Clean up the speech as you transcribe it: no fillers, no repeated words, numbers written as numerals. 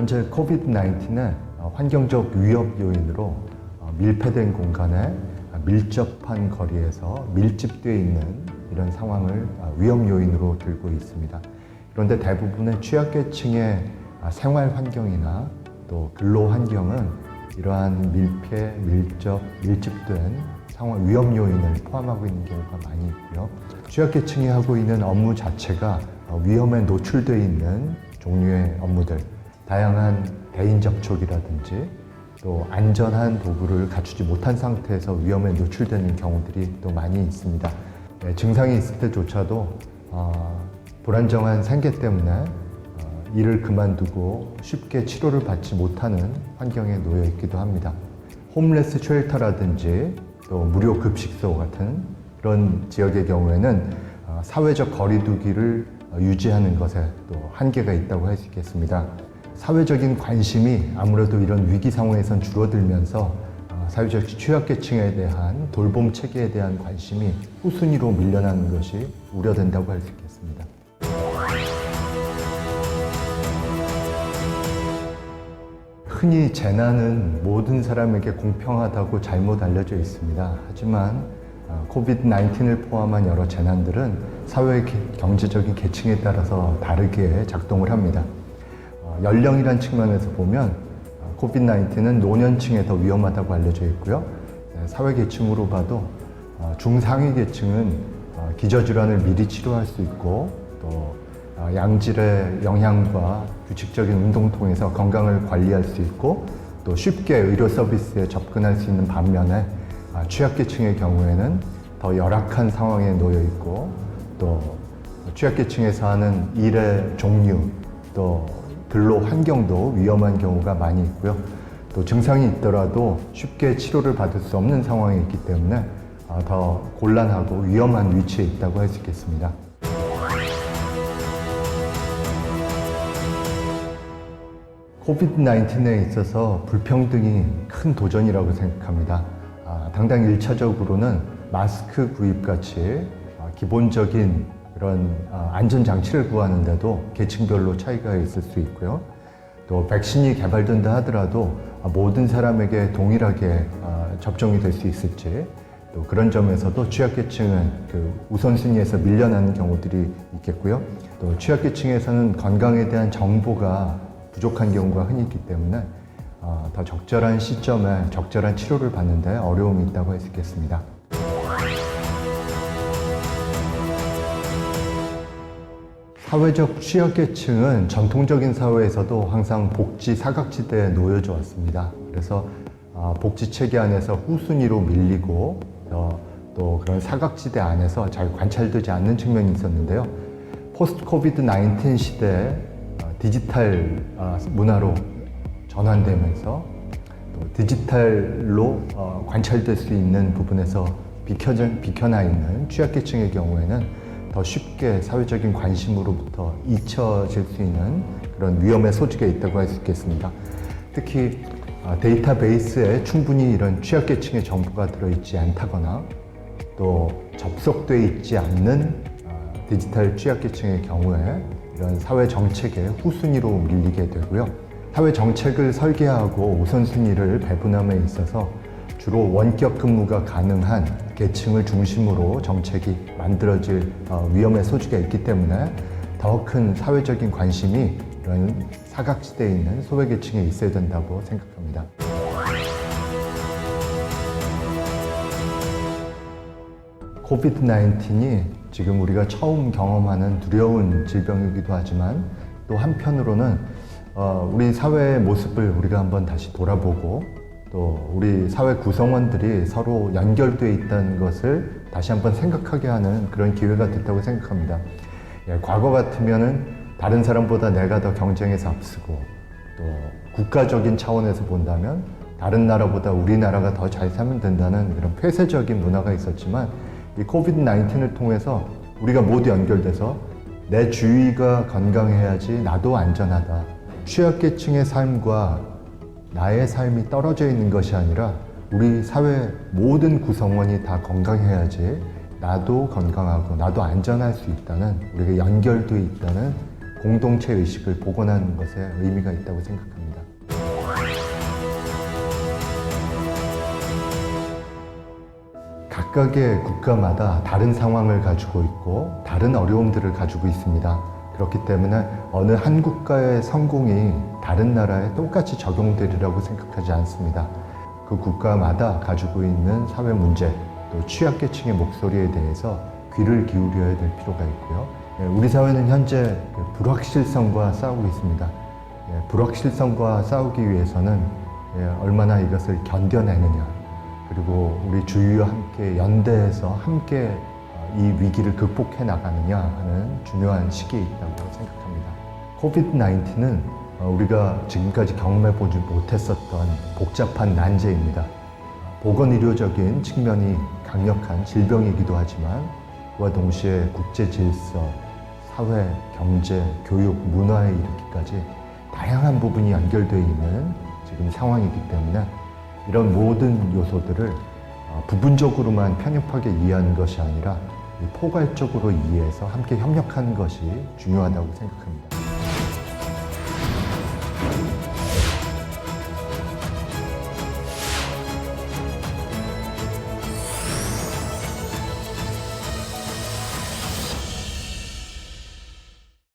현재 코비드-19의 환경적 위협 요인으로 밀폐된 공간에 밀접한 거리에서 밀집되어 있는 이런 상황을 위험 요인으로 들고 있습니다. 그런데 대부분의 취약계층의 생활 환경이나 또 근로 환경은 이러한 밀폐, 밀집된 상황 위험 요인을 포함하고 있는 경우가 많이 있고요. 취약계층이 하고 있는 업무 자체가 위험에 노출되어 있는 종류의 업무들, 다양한 대인 접촉이라든지 또 안전한 도구를 갖추지 못한 상태에서 위험에 노출되는 경우들이 또 많이 있습니다. 증상이 있을 때조차도 불안정한 생계 때문에 일을 그만두고 쉽게 치료를 받지 못하는 환경에 놓여 있기도 합니다. 홈레스 쉘터라든지 또 무료 급식소 같은 그런 지역의 경우에는 사회적 거리두기를 유지하는 것에 또 한계가 있다고 할 수 있겠습니다. 사회적인 관심이 아무래도 이런 위기 상황에선 줄어들면서 사회적 취약계층에 대한 돌봄 체계에 대한 관심이 후순위로 밀려나는 것이 우려된다고 할 수 있겠습니다. 흔히 재난은 모든 사람에게 공평하다고 잘못 알려져 있습니다. 하지만 코비드-19을 포함한 여러 재난들은 사회 경제적인 계층에 따라서 다르게 작동을 합니다. 연령이란 측면에서 보면 코비드-19는 노년층에 더 위험하다고 알려져 있고요. 사회 계층으로 봐도 중상위 계층은 기저질환을 미리 치료할 수 있고 또 양질의 영양과 규칙적인 운동 통해서 건강을 관리할 수 있고 또 쉽게 의료 서비스에 접근할 수 있는 반면에 취약계층의 경우에는 더 열악한 상황에 놓여 있고 또 취약계층에서 하는 일의 종류 또 근로 환경도 위험한 경우가 많이 있고요. 또 증상이 있더라도 쉽게 치료를 받을 수 없는 상황에 있기 때문에 더 곤란하고 위험한 위치에 있다고 할 수 있겠습니다. 코비드-19에 있어서 불평등이 큰 도전이라고 생각합니다. 당장 1차적으로는 마스크 구입같이 기본적인 그런 안전장치를 구하는데도 계층별로 차이가 있을 수 있고요. 또 백신이 개발된다 하더라도 모든 사람에게 동일하게 접종이 될 수 있을지 또 그런 점에서도 취약계층은 우선순위에서 밀려나는 경우들이 있겠고요. 또 취약계층에서는 건강에 대한 정보가 부족한 경우가 흔히 있기 때문에 더 적절한 시점에 적절한 치료를 받는 데 어려움이 있다고 할 수 있겠습니다. 사회적 취약계층은 전통적인 사회에서도 항상 복지 사각지대에 놓여져 왔습니다. 그래서 복지 체계 안에서 후순위로 밀리고 또 그런 사각지대 안에서 잘 관찰되지 않는 측면이 있었는데요. 포스트 코비드-19 시대에 디지털 문화로 전환되면서 또 디지털로 관찰될 수 있는 부분에서 비켜나 있는 취약계층의 경우에는 더 쉽게 사회적인 관심으로부터 잊혀질 수 있는 그런 위험의 소지가 있다고 할 수 있겠습니다. 특히 데이터베이스에 충분히 이런 취약계층의 정보가 들어있지 않다거나 또 접속되어 있지 않는 디지털 취약계층의 경우에 이런 사회 정책의 후순위로 밀리게 되고요. 사회 정책을 설계하고 우선순위를 배분함에 있어서 주로 원격 근무가 가능한 계층을 중심으로 정책이 만들어질 위험의 소지가 있기 때문에 더 큰 사회적인 관심이 이런 사각지대에 있는 소외계층에 있어야 된다고 생각합니다. 코비드-19이 지금 우리가 처음 경험하는 두려운 질병이기도 하지만 또 한편으로는 우리 사회의 모습을 우리가 한번 다시 돌아보고 또 우리 사회 구성원들이 서로 연결되어 있다는 것을 다시 한번 생각하게 하는 그런 기회가 됐다고 생각합니다. 과거 같으면은 다른 사람보다 내가 더 경쟁에서 앞서고 또 국가적인 차원에서 본다면 다른 나라보다 우리나라가 더 잘 살면 된다는 그런 폐쇄적인 문화가 있었지만 이 코비드-19을 통해서 우리가 모두 연결돼서 내 주위가 건강해야지 나도 안전하다. 취약계층의 삶과 나의 삶이 떨어져 있는 것이 아니라 우리 사회 모든 구성원이 다 건강해야지 나도 건강하고 나도 안전할 수 있다는 우리가 연결되어 있다는 공동체 의식을 복원하는 것에 의미가 있다고 생각합니다. 각각의 국가마다 다른 상황을 가지고 있고 다른 어려움들을 가지고 있습니다. 그렇기 때문에 어느 한 국가의 성공이 다른 나라에 똑같이 적용되리라고 생각하지 않습니다. 그 국가마다 가지고 있는 사회 문제, 또 취약계층의 목소리에 대해서 귀를 기울여야 될 필요가 있고요. 우리 사회는 현재 불확실성과 싸우고 있습니다. 불확실성과 싸우기 위해서는 얼마나 이것을 견뎌내느냐, 그리고 우리 주위와 함께 연대해서 함께 이 위기를 극복해 나가느냐 하는 중요한 시기에 있다고 생각합니다. 코비드-19는 우리가 지금까지 경험해보지 못했었던 복잡한 난제입니다. 보건의료적인 측면이 강력한 질병이기도 하지만 그와 동시에 국제 질서, 사회, 경제, 교육, 문화에 이르기까지 다양한 부분이 연결되어 있는 지금 상황이기 때문에 이런 모든 요소들을 부분적으로만 편협하게 이해하는 것이 아니라 포괄적으로 이해해서 함께 협력하는 것이 중요하다고 생각합니다.